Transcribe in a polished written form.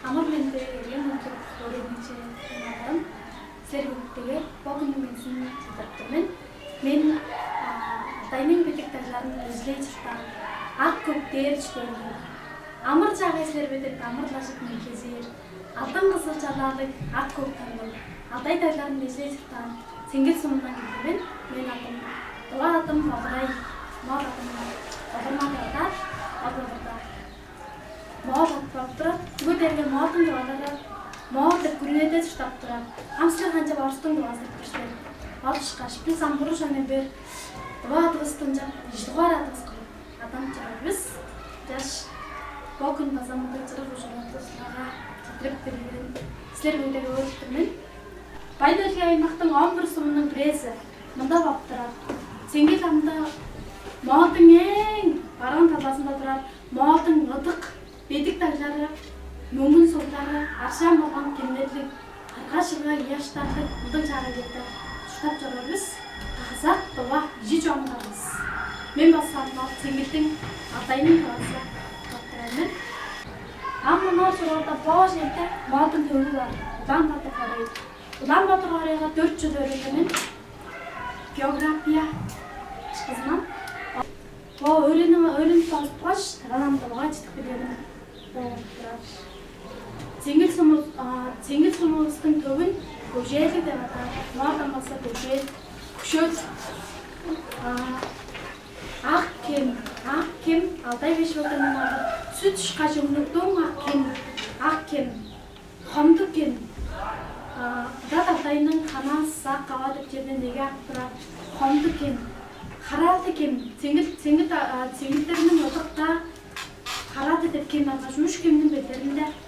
Амар бэнтэй юм уу өөрөмч юм. Сэрвэгтэйгээ богино мэдсэн зүйлтэй мэн. Мен дайнинг бидэг талаар нь үзлээж та аккуп дээрж байна. Амар цагаас сэрвэдэг амар лашиг мэхээсээр алдан гасалж алаадаг аккуп тань. Адай талаар нь үзлээж та цэнгэл сумдан гэдэг мэн. Мен адам баграй мод багрмаа мод багтраа бүгдээрээ модон болоод мод гүрнэдэж тавтраа амслах ханжаа орстон дуусах гэжтэй олж гаш би самбар шанаа бэр дуадгастан жаа ишдугаараад адам чарвис жаш бокон басамтай зэрэг шууртаслага тэтрэг бэрэн слэр мэдээ өөртмэн баялгийн махтан омбор сумнын пресс мандаа бавтраа цэнгэл амдаа модон баруун талаас нь дотроо модон нутаг бидэг таглаараа мөнгөн суулаараа аршаа могон гимнэлэг харгашгаа яштаахад удан чараатай штаб жорвис хасаа това жиж омгоос мен бас самнаа цэнгэлэн адайны хаасаа дотроо амнаа шорода боож нэтэ модон төвлөр Улаанбаатар хорыга 4 жил өрөөнд география шизнаа өөрийн толгойш тарамд байгаа ч тэгэхээр Цэнгэл сумын төв нь хөвжээлэг байгаа. Модон бас хөшөөл ах кем алдай биш болон сүт шгаш өмнөдөн ах кем хомдог кем датайнын ханаас саг гаваад ичээд нэг ахтраа хомдог кем хараатай кем цэнгэл дээр нь удаа хараатай кем багаж мөш кемнэн бэлэрэндээ